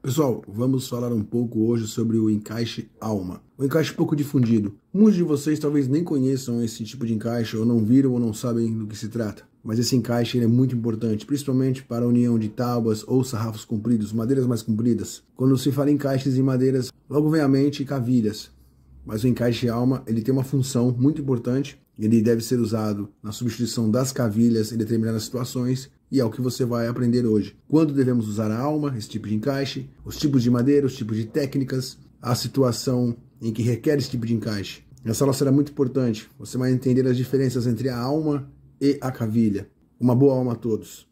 Pessoal, vamos falar um pouco hoje sobre o encaixe alma. Um encaixe pouco difundido. Muitos de vocês talvez nem conheçam esse tipo de encaixe, ou não viram, ou não sabem do que se trata. Mas esse encaixe é muito importante, principalmente para a união de tábuas ou sarrafos compridos, madeiras mais compridas. Quando se fala em encaixes em madeiras, logo vem à mente cavilhas. Mas o encaixe alma, ele tem uma função muito importante. Ele deve ser usado na substituição das cavilhas em determinadas situações, e é o que você vai aprender hoje. Quando devemos usar a alma, esse tipo de encaixe, os tipos de madeira, os tipos de técnicas, a situação em que requer esse tipo de encaixe. Essa aula será muito importante. Você vai entender as diferenças entre a alma e a cavilha. Uma boa alma a todos.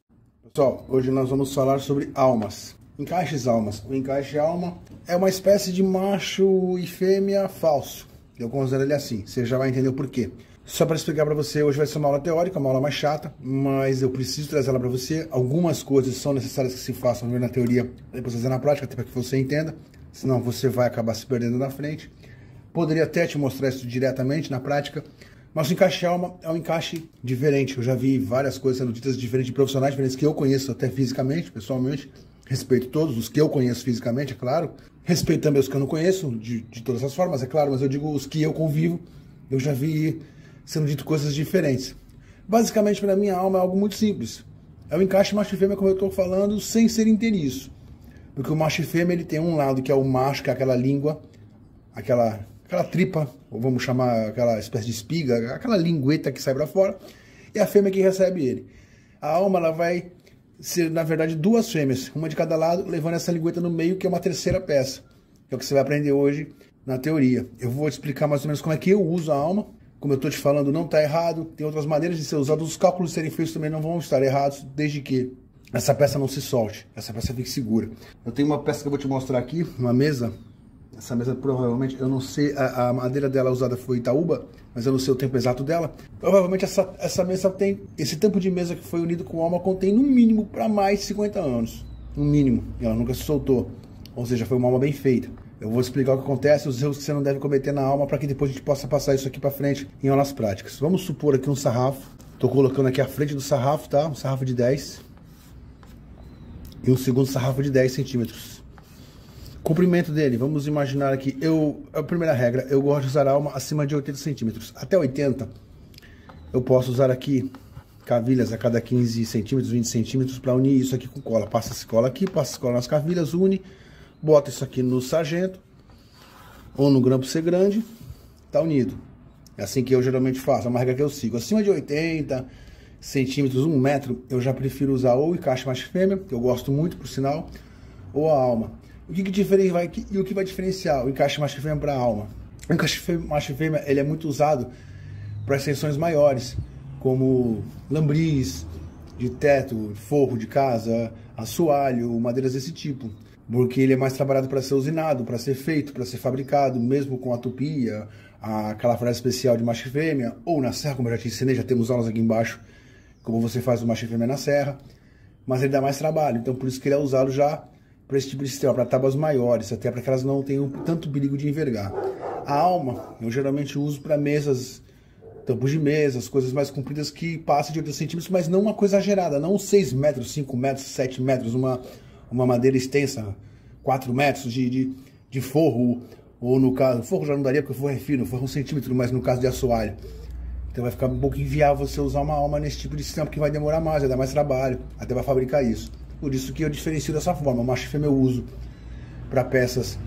Pessoal, hoje nós vamos falar sobre almas. Encaixes almas. O encaixe alma é uma espécie de macho e fêmea falso. Eu considero ele assim. Você já vai entender o porquê. Só para explicar para você, hoje vai ser uma aula teórica, uma aula mais chata, mas eu preciso trazer ela para você. Algumas coisas são necessárias que se façam na teoria, depois fazer na prática, até para que você entenda, senão você vai acabar se perdendo na frente. Poderia até te mostrar isso diretamente na prática, mas o encaixe alma é um encaixe diferente. Eu já vi várias coisas sendo ditas diferentes de profissionais diferentes que eu conheço até fisicamente, pessoalmente. Respeito todos os que eu conheço fisicamente, é claro. Respeito também os que eu não conheço, de todas as formas, é claro, mas eu digo os que eu convivo, eu já vi sendo dito coisas diferentes. Basicamente, para mim, a alma é algo muito simples. É o encaixe macho e fêmea, como eu estou falando, sem ser inteiriço. Porque o macho e fêmea, ele tem um lado que é o macho, que é aquela língua, aquela tripa, ou vamos chamar aquela espécie de espiga, aquela lingueta que sai para fora, e a fêmea que recebe ele. A alma, ela vai ser, na verdade, duas fêmeas, uma de cada lado, levando essa lingueta no meio, que é uma terceira peça. Que é o que você vai aprender hoje na teoria. Eu vou te explicar mais ou menos como é que eu uso a alma. Como eu estou te falando, não está errado, tem outras maneiras de ser usado, os cálculos serem feitos também não vão estar errados, desde que essa peça não se solte, essa peça fique segura. Eu tenho uma peça que eu vou te mostrar aqui, uma mesa. Essa mesa provavelmente, eu não sei, a madeira dela usada foi Itaúba, mas eu não sei o tempo exato dela. Provavelmente essa mesa tem, esse tampo de mesa que foi unido com a alma contém no mínimo para mais de 50 anos. No mínimo, e ela nunca se soltou, ou seja, foi uma alma bem feita. Eu vou explicar o que acontece, os erros que você não deve cometer na alma, para que depois a gente possa passar isso aqui para frente em aulas práticas. Vamos supor aqui um sarrafo. Estou colocando aqui a frente do sarrafo, tá? Um sarrafo de 10. E um segundo sarrafo de 10 centímetros. Comprimento dele, vamos imaginar aqui. A primeira regra, eu gosto de usar a alma acima de 80 centímetros. Até 80, eu posso usar aqui cavilhas a cada 15 centímetros, 20 centímetros, para unir isso aqui com cola. Passa-se cola aqui, passa-se cola nas cavilhas, une. Bota isso aqui no sargento, ou no grampo C grande, tá unido. É assim que eu geralmente faço, é uma regra que eu sigo. Acima de 80 centímetros, 1 metro, eu já prefiro usar ou o encaixe macho e fêmea, que eu gosto muito, por sinal, ou a alma. O que vai diferenciar o encaixe macho e fêmea para a alma? O encaixe macho e fêmea, ele é muito usado para extensões maiores, como lambris de teto, forro de casa, assoalho, madeiras desse tipo. Porque ele é mais trabalhado para ser usinado, para ser feito, para ser fabricado, mesmo com a tupia, aquela frase especial de macho e fêmea, ou na serra, como eu já te ensinei, já temos aulas aqui embaixo, como você faz o macho e fêmea na serra, mas ele dá mais trabalho, então por isso que ele é usado já para esse tipo de sistema, para tábuas maiores, até para que elas não tenham tanto perigo de envergar. A alma, eu geralmente uso para mesas, tampos de mesas, coisas mais compridas que passam de 80 centímetros, mas não uma coisa exagerada, não 6 metros, 5 metros, 7 metros, uma madeira extensa, 4 metros de forro, ou no caso, forro já não daria porque o forro é fino, forro é 1 centímetro, mas no caso de assoalho. Então vai ficar um pouco inviável você usar uma alma nesse tipo de sistema, porque vai demorar mais, vai dar mais trabalho, até para fabricar isso. Por isso que eu diferencio dessa forma. O macho e fêmea eu uso para peças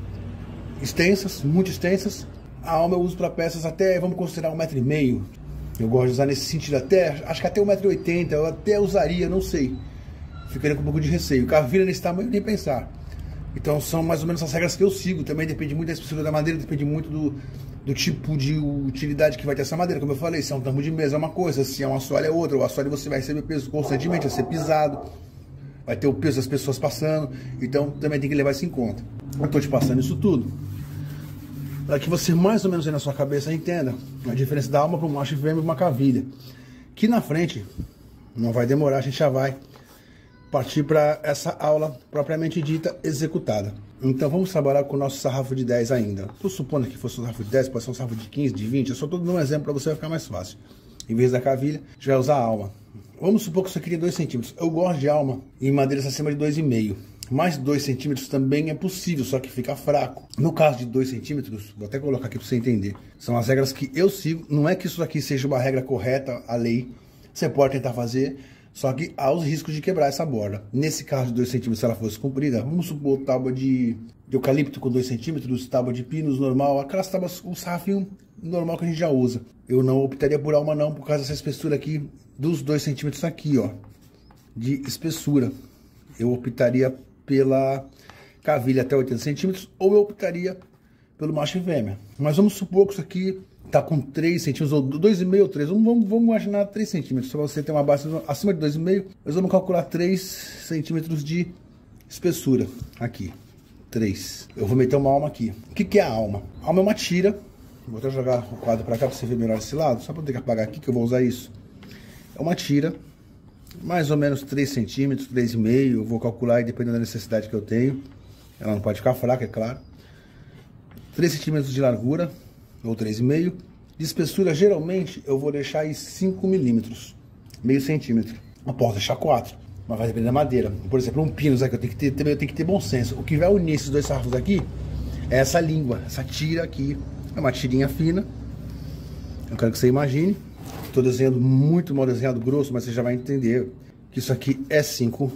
extensas, muito extensas. A alma eu uso para peças até, vamos considerar 1,5 m. Eu gosto de usar nesse sentido até, acho que até 1,80 m, eu até usaria, não sei. Ficaria com um pouco de receio. Cavilha nesse tamanho, nem pensar. Então são mais ou menos as regras que eu sigo. Também depende muito da espessura da madeira, depende muito do tipo de utilidade que vai ter essa madeira. Como eu falei, se é um tampo de mesa é uma coisa, se é um assoalho é outra. O assoalho você vai receber peso constantemente, vai ser pisado, vai ter o peso das pessoas passando. Então também tem que levar isso em conta. Eu estou te passando isso tudo para que você mais ou menos aí na sua cabeça entenda a diferença da alma para um macho e fêmea e uma cavilha. Que na frente, não vai demorar, a gente já vai partir para essa aula propriamente dita executada. Então vamos trabalhar com o nosso sarrafo de 10 ainda. Estou supondo que fosse um sarrafo de 10, pode ser um sarrafo de 15, de 20. Eu só estou dando um exemplo para você, vai ficar mais fácil. Em vez da cavilha, a gente vai usar a alma. Vamos supor que isso aqui tem 2 centímetros. Eu gosto de alma em madeiras acima de 2,5. Mais 2 centímetros também é possível, só que fica fraco. No caso de 2 centímetros, vou até colocar aqui para você entender. São as regras que eu sigo. Não é que isso aqui seja uma regra correta, a lei. Você pode tentar fazer, só que há os riscos de quebrar essa borda. Nesse caso de 2 centímetros, se ela fosse comprida, vamos supor tábua de eucalipto com 2 centímetros, tábua de pinos normal, aquelas tábuas, o sarrafinho normal que a gente já usa. Eu não optaria por alma não, por causa dessa espessura aqui, dos 2 centímetros aqui, ó, de espessura. Eu optaria pela cavilha até 80 centímetros, ou eu optaria pelo macho e fêmea. Mas vamos supor que isso aqui tá com 3 centímetros, ou 2,5 ou 3, vamos imaginar 3 centímetros, se você tem uma base acima de 2,5, nós vamos calcular 3 centímetros de espessura, aqui, 3. Eu vou meter uma alma aqui. O que é a alma? A alma é uma tira, vou até jogar o quadro para cá para você ver melhor esse lado, só para eu ter que apagar aqui que eu vou usar isso. É uma tira, mais ou menos 3 centímetros, 3,5, eu vou calcular e dependendo da necessidade que eu tenho, ela não pode ficar fraca, é claro. 3 centímetros de largura, ou 3,5. De espessura, geralmente, eu vou deixar aí 5 milímetros, meio centímetro. Eu posso deixar 4, mas vai depender da madeira. Por exemplo, um pinus aqui, eu tenho que ter bom senso. O que vai unir esses dois sarrafos aqui é essa língua, essa tira aqui. É uma tirinha fina. Eu quero que você imagine. Estou desenhando muito mal desenhado, grosso, mas você já vai entender que isso aqui é 5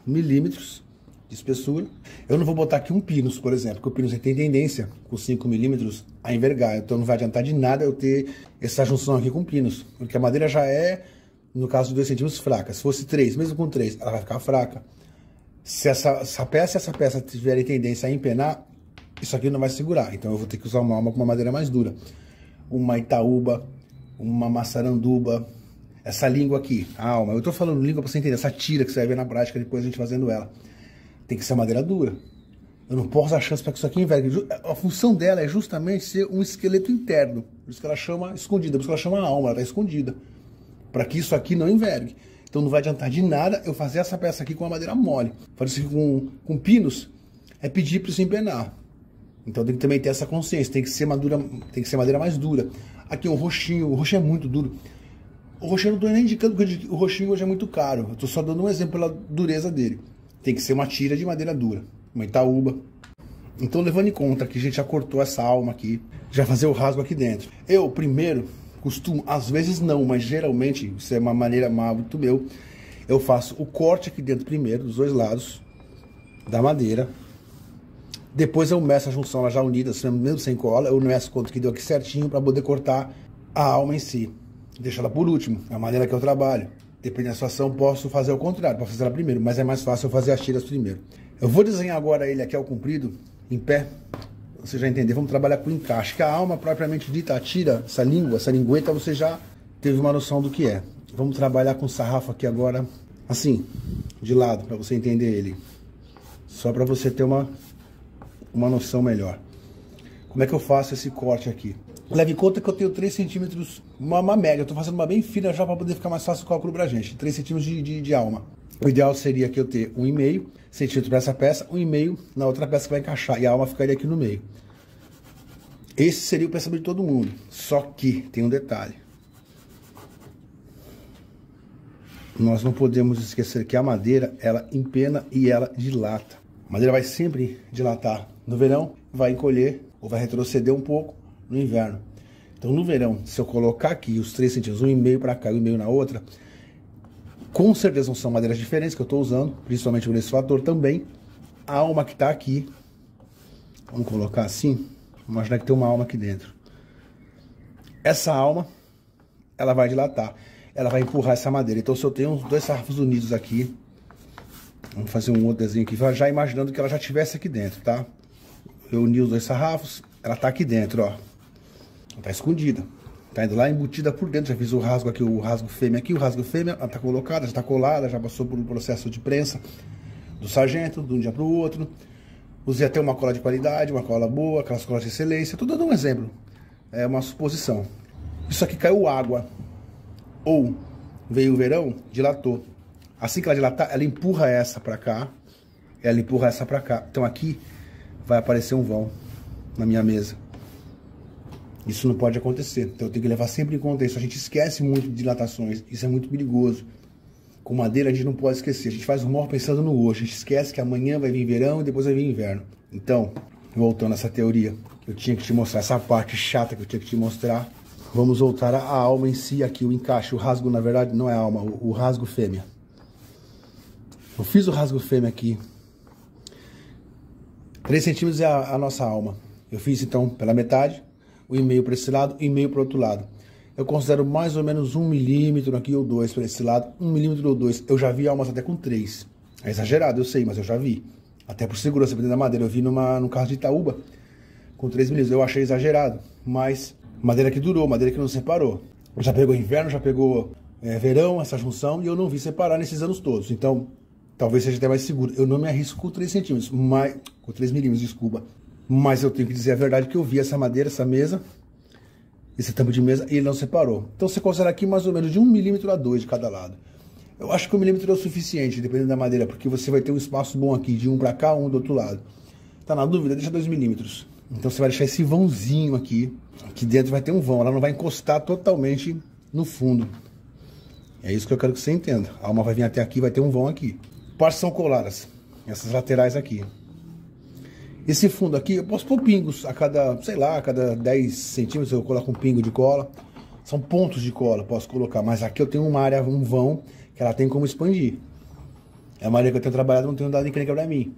milímetros de espessura. Eu não vou botar aqui um pinus, por exemplo, porque o pinus tem tendência, com 5 milímetros, a envergar. Então não vai adiantar de nada eu ter essa junção aqui com pinus, porque a madeira já é, no caso de 2 centímetros, fraca. Se fosse 3, mesmo com 3, ela vai ficar fraca. Se essa peça tiverem tendência a empenar, isso aqui não vai segurar. Então eu vou ter que usar uma alma com uma madeira mais dura. Uma itaúba, uma maçaranduba, essa língua aqui, a alma. Eu tô falando língua pra você entender, essa tira que você vai ver na prática depois a gente fazendo ela. Tem que ser madeira dura. Eu não posso dar chance para que isso aqui envergue. A função dela é justamente ser um esqueleto interno. Por isso que ela chama escondida, por isso que ela chama alma, ela tá escondida. Para que isso aqui não envergue. Então não vai adiantar de nada eu fazer essa peça aqui com uma madeira mole. Fazer isso aqui com pinos é pedir para isso empenar. Então tem que também ter essa consciência, tem que ser madeira mais dura. Aqui o roxinho é muito duro. O roxinho eu não estou nem indicando porque o roxinho hoje é muito caro. Eu estou só dando um exemplo pela dureza dele. Tem que ser uma tira de madeira dura, uma itaúba. Então, levando em conta que a gente já cortou essa alma aqui, já fazer o rasgo aqui dentro. Eu, primeiro, costumo, às vezes não, mas geralmente, isso é uma maneira muito meu, eu faço o corte aqui dentro primeiro, dos dois lados da madeira. Depois eu meço a junção, ela já unida, mesmo sem cola, eu meço quanto que deu aqui certinho para poder cortar a alma em si. Deixo ela por último, é a maneira que eu trabalho. Dependendo da situação, posso fazer o contrário, posso fazer ela primeiro, mas é mais fácil eu fazer as tiras primeiro. Eu vou desenhar agora ele aqui ao comprido, em pé, você já entender. Vamos trabalhar com encaixe, que a alma propriamente dita, a tira, essa língua, essa lingueta, você já teve uma noção do que é. Vamos trabalhar com o sarrafo aqui agora, assim, de lado, para você entender ele. Só para você ter uma noção melhor. Como é que eu faço esse corte aqui? Leve em conta que eu tenho 3 centímetros, uma média, eu estou fazendo uma bem fina já para poder ficar mais fácil o cálculo pra gente. 3 centímetros de alma. O ideal seria que eu ter 1,5 centímetro para essa peça, 1,5 na outra peça que vai encaixar, e a alma ficaria aqui no meio. Esse seria o pensamento de todo mundo, só que tem um detalhe. Nós não podemos esquecer que a madeira, ela empena e ela dilata. A madeira vai sempre dilatar. No verão, vai encolher ou vai retroceder um pouco no inverno. Então no verão, se eu colocar aqui os 3 centímetros, 1,5 para cá e 1,5 na outra, com certeza não são madeiras diferentes que eu estou usando, principalmente por esse fator também. A alma que está aqui, vamos colocar assim, vamos imaginar que tem uma alma aqui dentro. Essa alma, ela vai dilatar, ela vai empurrar essa madeira. Então se eu tenho uns 2 sarrafos unidos aqui, vamos fazer um outro desenho aqui, já imaginando que ela já estivesse aqui dentro, tá? Eu uni os 2 sarrafos, ela está aqui dentro, ó. Tá escondida, tá indo lá embutida por dentro. Já fiz o rasgo aqui, o rasgo fêmea aqui, o rasgo fêmea, ela tá colocada, já tá colada, já passou por um processo de prensa do sargento, de um dia para o outro. Usei até uma cola de qualidade, uma cola boa, aquelas colas de excelência. Tô dando um exemplo, é uma suposição. Isso aqui caiu água, ou veio o verão, dilatou. Assim que ela dilatar, ela empurra essa para cá, ela empurra essa para cá. Então aqui vai aparecer um vão na minha mesa. Isso não pode acontecer, então eu tenho que levar sempre em conta isso. A gente esquece muito de dilatações, isso é muito perigoso. com madeira a gente não pode esquecer. A gente faz o morro pensando no hoje. A gente esquece que amanhã vai vir verão e depois vai vir inverno. Então, voltando a essa teoria, eu tinha que te mostrar essa parte chata que eu tinha que te mostrar. Vamos voltar à alma em si aqui, o encaixe. O rasgo, na verdade, não é a alma, o rasgo fêmea. Eu fiz o rasgo fêmea aqui. 3 centímetros é a nossa alma. Eu fiz, então, pela metade, 1,5 para esse lado e 1,5 para o outro lado. Eu considero mais ou menos 1 milímetro aqui ou 2 para esse lado, 1 milímetro ou 2. Eu já vi almas até com 3. É exagerado, eu sei, mas eu já vi. Até por segurança, dependendo da madeira. Eu vi num carro de Itaúba com 3 milímetros. Eu achei exagerado, mas madeira que durou, madeira que não separou. Já pegou inverno, já pegou verão, essa junção, e eu não vi separar nesses anos todos. Então, talvez seja até mais seguro. Eu não me arrisco com 3 centímetros, mas, com 3 milímetros, desculpa. Mas eu tenho que dizer a verdade que eu vi essa madeira, essa mesa, esse tampo de mesa, e ele não separou. Então você considera aqui mais ou menos de 1 milímetro a 2 de cada lado. Eu acho que 1 milímetro é o suficiente, dependendo da madeira, porque você vai ter um espaço bom aqui, de um para cá, um do outro lado. Tá na dúvida? Deixa 2 milímetros. Então você vai deixar esse vãozinho aqui, aqui dentro vai ter um vão, ela não vai encostar totalmente no fundo. É isso que eu quero que você entenda. A alma vai vir até aqui, vai ter um vão aqui. Partes são coladas, essas laterais aqui. Esse fundo aqui, eu posso pôr pingos a cada, sei lá, a cada 10 centímetros eu coloco um pingo de cola. São pontos de cola, posso colocar. Mas aqui eu tenho uma área, um vão, que ela tem como expandir. É a maneira que eu tenho trabalhado, não tenho dado encrenca pra mim.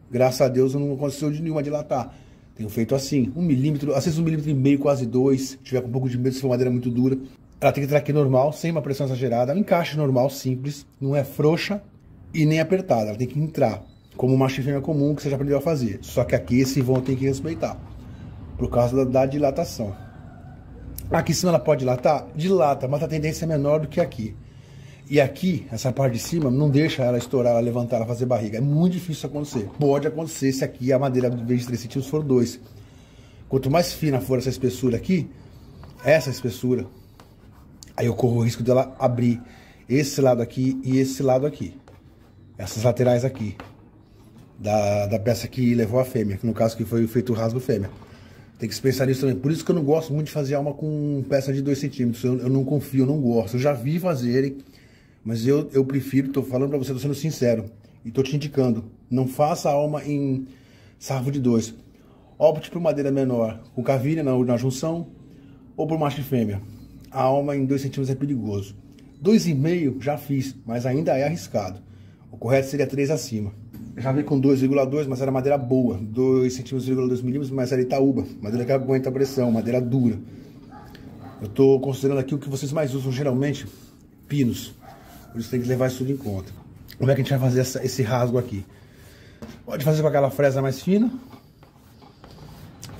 Graças a Deus não aconteceu de nenhuma dilatar. Tenho feito assim, 1 milímetro, às vezes 1,5 milímetros, quase 2. Se tiver com um pouco de medo, se for madeira muito dura. Ela tem que entrar aqui normal, sem uma pressão exagerada. Um encaixe normal, simples. Não é frouxa e nem apertada. Ela tem que entrar. Como uma fêmea comum que você já aprendeu a fazer. Só que aqui esse vão tem que respeitar. Por causa da dilatação. Aqui em cima ela pode dilatar? Dilata, mas a tendência é menor do que aqui. E aqui, essa parte de cima, não deixa ela estourar, ela levantar, ela fazer barriga. É muito difícil isso acontecer. Pode acontecer se aqui a madeira, em vez de 3 centímetros, for 2. Quanto mais fina for essa espessura aqui, essa espessura, aí eu corro o risco dela abrir esse lado aqui e esse lado aqui. Essas laterais aqui. Da peça que levou a fêmea, que no caso que foi feito o rasgo fêmea. Tem que se pensar nisso também. Por isso que eu não gosto muito de fazer alma com peça de 2 centímetros. Eu não confio, eu não gosto. Eu já vi fazerem, mas eu prefiro, tô falando pra você, tô sendo sincero. E tô te indicando, não faça alma em sarro de 2. Opte por madeira menor, com cavilha na junção, ou por macho e fêmea. A alma em 2 centímetros é perigoso. 2,5 já fiz, mas ainda é arriscado. O correto seria 3 acima. Já vi com 2,2, mas era madeira boa. 2 centímetros, 2,2 milímetros, mas era Itaúba. Madeira que aguenta a pressão, madeira dura. Eu estou considerando aqui o que vocês mais usam geralmente, pinos. Por isso tem que levar isso tudo em conta. Como é que a gente vai fazer esse rasgo aqui? Pode fazer com aquela fresa mais fina.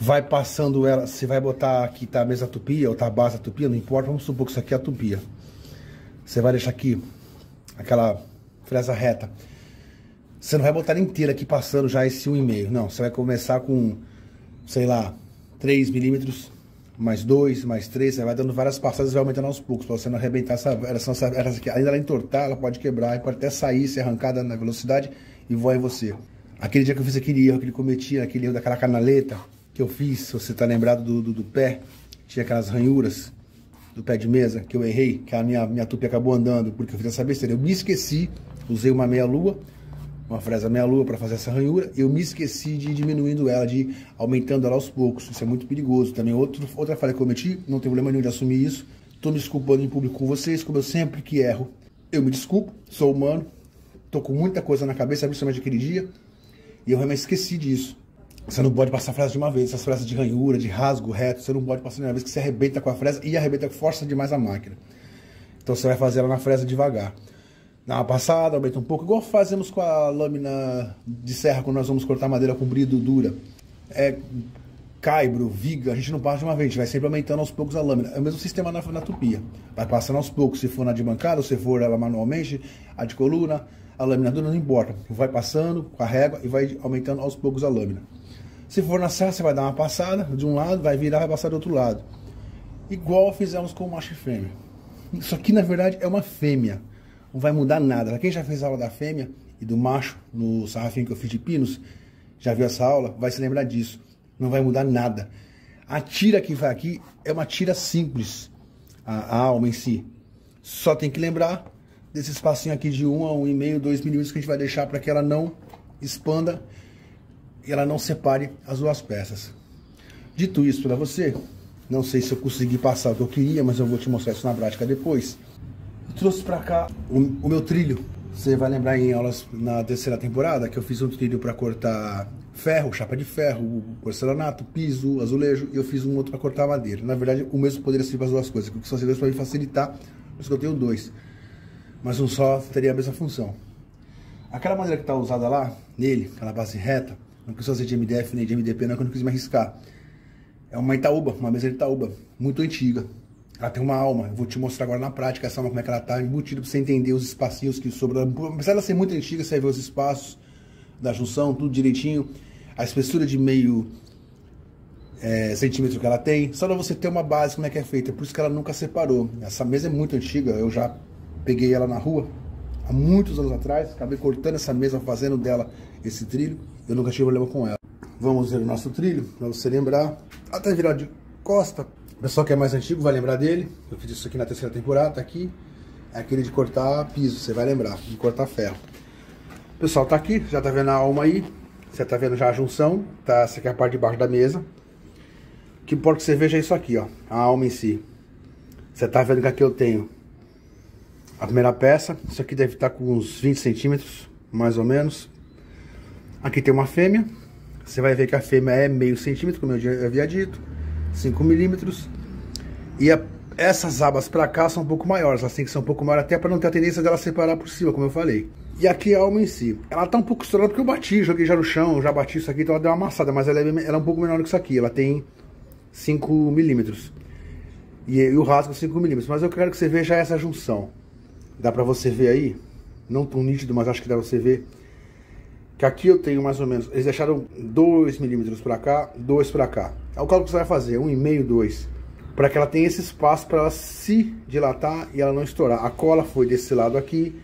Vai passando ela, você vai botar aqui, tá a mesa tupia ou tá a base tupia, não importa, vamos supor que isso aqui é a tupia. Você vai deixar aqui aquela fresa reta. Você não vai botar ela inteira aqui passando já esse 1,5. Não, você vai começar com, sei lá, 3 milímetros, mais 2, mais 3. Você vai dando várias passadas e vai aumentando aos poucos, para você não arrebentar essa aqui. Ainda ela entortar, ela pode quebrar, pode até sair, ser arrancada na velocidade e voar em você. Aquele dia que eu fiz aquele erro que ele cometia, aquele erro daquela canaleta que eu fiz, se você tá lembrado do pé, tinha aquelas ranhuras do pé de mesa que eu errei, que a minha tupi acabou andando porque eu fiz essa besteira. Eu me esqueci, usei uma meia-lua, uma fresa meia-lua para fazer essa ranhura, eu me esqueci de ir diminuindo ela, de aumentando ela aos poucos. Isso é muito perigoso. Também outra falha que eu cometi, não tem problema nenhum de assumir isso. Tô me desculpando em público com vocês, como eu sempre que erro. Eu me desculpo, sou humano, tô com muita coisa na cabeça, principalmente aquele dia, e eu realmente esqueci disso. Você não pode passar a fresa de uma vez, essas fresas de ranhura, de rasgo reto, você não pode passar de uma vez que você arrebenta com a fresa e arrebenta com força demais a máquina. Então você vai fazer ela na fresa devagar. Dá uma passada, aumenta um pouco, igual fazemos com a lâmina de serra quando nós vamos cortar madeira comprido, dura. Caibro, viga, a gente não passa de uma vez, a gente vai sempre aumentando aos poucos a lâmina. É o mesmo sistema na tupia. Vai passando aos poucos, se for na de bancada, ou se for ela manualmente, a de coluna, a lâmina dura, não importa. Vai passando com a régua e vai aumentando aos poucos a lâmina. Se for na serra, você vai dar uma passada de um lado, vai virar, vai passar do outro lado. Igual fizemos com o macho e fêmea. Isso aqui, na verdade, é uma fêmea. Não vai mudar nada. Pra quem já fez a aula da fêmea e do macho, no sarrafinho que eu fiz de pinos, já viu essa aula, vai se lembrar disso. Não vai mudar nada. A tira que vai aqui é uma tira simples. A alma em si. Só tem que lembrar desse espacinho aqui de 1 a 1,5, 2 milímetros que a gente vai deixar para que ela não expanda e ela não separe as duas peças. Dito isso para você, não sei se eu consegui passar o que eu queria, mas eu vou te mostrar isso na prática depois. Eu trouxe para cá o meu trilho. Você vai lembrar em aulas na terceira temporada que eu fiz um trilho para cortar ferro, chapa de ferro, porcelanato, piso, azulejo, e eu fiz um outro para cortar madeira. Na verdade, o mesmo poderia servir para as duas coisas, porque são dois para me facilitar, por isso que eu tenho dois. Mas um só teria a mesma função. Aquela madeira que está usada lá, nele, aquela base reta, não precisa ser de MDF nem de MDP, não, que eu não quis me arriscar. É uma Itaúba, uma mesa de Itaúba, muito antiga. Ela tem uma alma, eu vou te mostrar agora na prática essa alma, como é que ela tá embutida, pra você entender os espacinhos que sobram. Apesar dela ser muito antiga, você vai ver os espaços da junção, tudo direitinho. A espessura de meio centímetro que ela tem, só pra você ter uma base como é que é feita, por isso que ela nunca separou. Essa mesa é muito antiga, eu já peguei ela na rua, há muitos anos atrás, acabei cortando essa mesa, fazendo dela esse trilho, eu nunca tive problema com ela. Vamos ver o nosso trilho, pra você lembrar, até virar de costa. O pessoal que é mais antigo vai lembrar dele. Eu fiz isso aqui na terceira temporada, tá aqui. É aquele de cortar piso, você vai lembrar, de cortar ferro. O pessoal tá aqui, já tá vendo a alma aí. Você tá vendo já a junção, tá? Essa aqui é a parte de baixo da mesa. O que importa que você veja é isso aqui, ó, a alma em si. Você tá vendo que aqui eu tenho a primeira peça. Isso aqui deve estar com uns 20 centímetros, mais ou menos. Aqui tem uma fêmea. Você vai ver que a fêmea é meio centímetro, como eu havia dito. 5 milímetros. E essas abas para cá são um pouco maiores. Elas têm que ser um pouco maiores até para não ter a tendência dela separar por cima, como eu falei. E aqui a alma em si. Ela tá um pouco estourada porque eu bati, joguei já no chão, já bati isso aqui, então ela deu uma amassada. Mas ela é um pouco menor que isso aqui. Ela tem 5 milímetros. E o rasgo 5 milímetros. Mas eu quero que você veja essa junção. Dá para você ver aí? Não tão nítido, mas acho que dá pra você ver. Que aqui eu tenho mais ou menos, eles deixaram 2 milímetros para cá, 2 para cá. É o cálculo que você vai fazer, 1,5, 2. Para que ela tenha esse espaço para ela se dilatar e ela não estourar. A cola foi desse lado aqui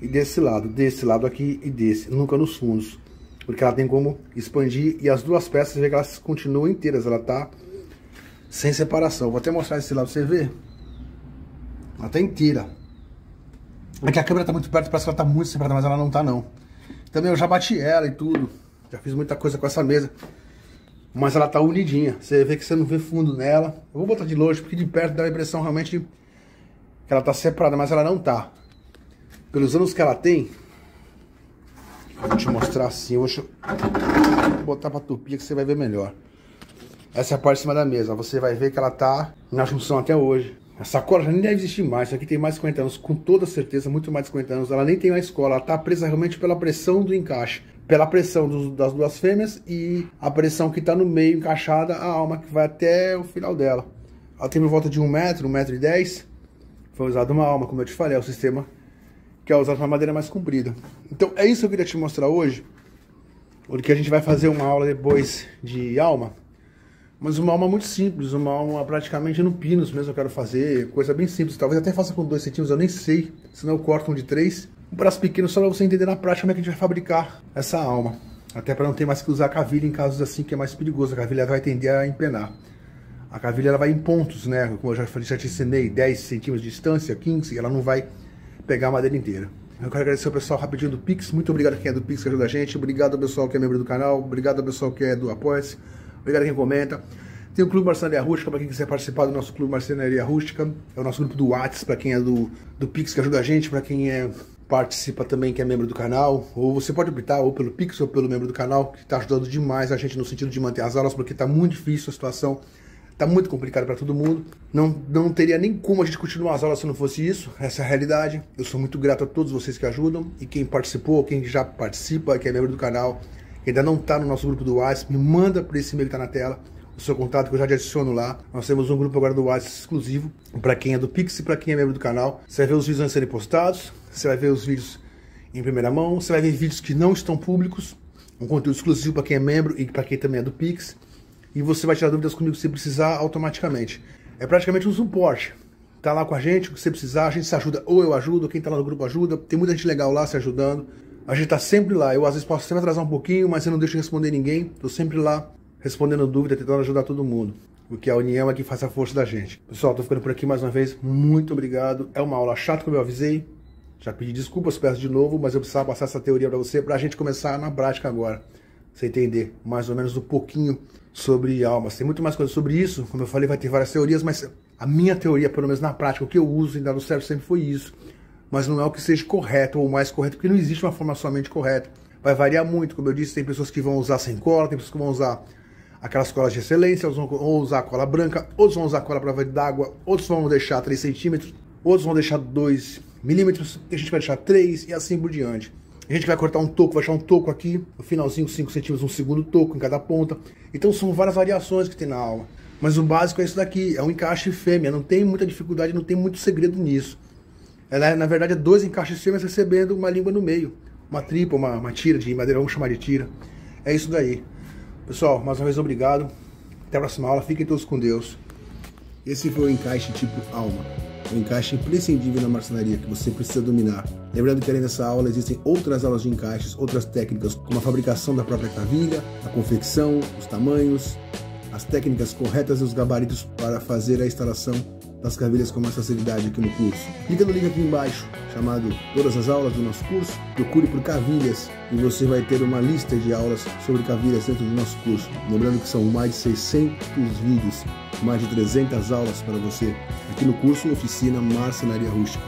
e desse lado aqui e desse. Nunca nos fundos. Porque ela tem como expandir e as duas peças, você vê que elas continuam inteiras. Ela tá sem separação. Vou até mostrar esse lado para você ver. Ela tá inteira. Aqui a câmera tá muito perto, parece que ela tá muito separada, mas ela não tá não. Também eu já bati ela e tudo. Já fiz muita coisa com essa mesa. Mas ela tá unidinha. Você vê que você não vê fundo nela. Eu vou botar de longe, porque de perto dá a impressão realmente que ela tá separada, mas ela não tá. Pelos anos que ela tem, eu vou te mostrar assim. Vou botar pra tupia que você vai ver melhor. Essa é a parte de cima da mesa. Você vai ver que ela tá na junção até hoje. Essa cola já nem deve existir mais, isso aqui tem mais de 50 anos, com toda certeza, muito mais de 50 anos. Ela nem tem mais cola, ela tá presa realmente pela pressão do encaixe. Pela pressão das duas fêmeas e a pressão que tá no meio encaixada, a alma que vai até o final dela. Ela tem por volta de 1 metro, 1,10 m. Foi usada uma alma, como eu te falei, é o sistema que é usado para madeira mais comprida. Então é isso que eu queria te mostrar hoje. Porque a gente vai fazer uma aula depois de alma. Mas uma alma muito simples, uma alma praticamente no pinos mesmo eu quero fazer, coisa bem simples. Talvez até faça com 2 centímetros, eu nem sei, senão eu corto um de 3. Um braço pequeno só para você entender na prática como é que a gente vai fabricar essa alma. Até para não ter mais que usar a cavilha em casos assim que é mais perigoso, a cavilha vai tender a empenar. A cavilha ela vai em pontos, né, como eu já te ensinei, 10 centímetros de distância, 15, ela não vai pegar a madeira inteira. Eu quero agradecer ao pessoal rapidinho do Pix, muito obrigado a quem é do Pix que ajuda a gente, obrigado ao pessoal que é membro do canal, obrigado ao pessoal que é do Apoia-se. Obrigado a quem comenta. Tem o Clube Marcenaria Rústica, para quem quiser participar do nosso Clube Marcenaria Rústica. É o nosso grupo do WhatsApp, para quem é do Pix, que ajuda a gente. Para quem participa também, que é membro do canal. Ou você pode optar ou pelo Pix ou pelo membro do canal, que está ajudando demais a gente no sentido de manter as aulas, porque está muito difícil a situação. Está muito complicado para todo mundo. Não teria nem como a gente continuar as aulas se não fosse isso. Essa é a realidade. Eu sou muito grato a todos vocês que ajudam. E quem participou, quem já participa, que é membro do canal, que ainda não está no nosso grupo do WhatsApp, me manda por esse e-mail que está na tela o seu contato, que eu já te adiciono lá. Nós temos um grupo agora do WhatsApp exclusivo para quem é do Pix e para quem é membro do canal. Você vai ver os vídeos antes de serem postados, você vai ver os vídeos em primeira mão, você vai ver vídeos que não estão públicos, um conteúdo exclusivo para quem é membro e para quem também é do Pix. E você vai tirar dúvidas comigo se precisar automaticamente. É praticamente um suporte. Tá lá com a gente, o que você precisar, a gente se ajuda, ou eu ajudo, quem tá lá no grupo ajuda. Tem muita gente legal lá se ajudando. A gente tá sempre lá. Eu às vezes posso sempre atrasar um pouquinho, mas eu não deixo de responder ninguém. Tô sempre lá respondendo dúvida, tentando ajudar todo mundo. Porque a união é que faz a força da gente. Pessoal, tô ficando por aqui mais uma vez. Muito obrigado. É uma aula chata, como eu avisei. Já pedi desculpas, peço de novo, mas eu precisava passar essa teoria para você, para a gente começar na prática agora. Você entender mais ou menos um pouquinho sobre almas. Tem muito mais coisa sobre isso, como eu falei, vai ter várias teorias, mas a minha teoria, pelo menos na prática, o que eu uso em dado certo sempre foi isso. Mas não é o que seja correto ou mais correto, porque não existe uma forma somente correta. Vai variar muito, como eu disse, tem pessoas que vão usar sem cola, tem pessoas que vão usar aquelas colas de excelência, outros vão usar cola branca, outros vão usar cola prova d'água, outros vão deixar 3 centímetros, outros vão deixar 2 milímetros, a gente vai deixar 3 e assim por diante. A gente vai cortar um toco, vai achar um toco aqui, no finalzinho 5 centímetros, um segundo toco em cada ponta. Então são várias variações que tem na aula. Mas o básico é isso daqui, é um encaixe fêmea, não tem muita dificuldade, não tem muito segredo nisso. Na verdade é 2 encaixes fêmeas recebendo uma língua no meio. Uma tripa, uma tira de madeira, vamos chamar de tira. É isso daí. Pessoal, mais uma vez obrigado. Até a próxima aula, fiquem todos com Deus. Esse foi o encaixe tipo alma. Um encaixe imprescindível na marcenaria que você precisa dominar. Lembrando que além dessa aula existem outras aulas de encaixes, outras técnicas, como a fabricação da própria cavilha, a confecção, os tamanhos, as técnicas corretas e os gabaritos para fazer a instalação das cavilhas com mais facilidade aqui no curso. Clica no link aqui embaixo, chamado Todas as aulas do nosso curso. Procure por cavilhas e você vai ter uma lista de aulas sobre cavilhas dentro do nosso curso. Lembrando que são mais de 600 vídeos, mais de 300 aulas para você aqui no curso Oficina Marcenaria Rústica.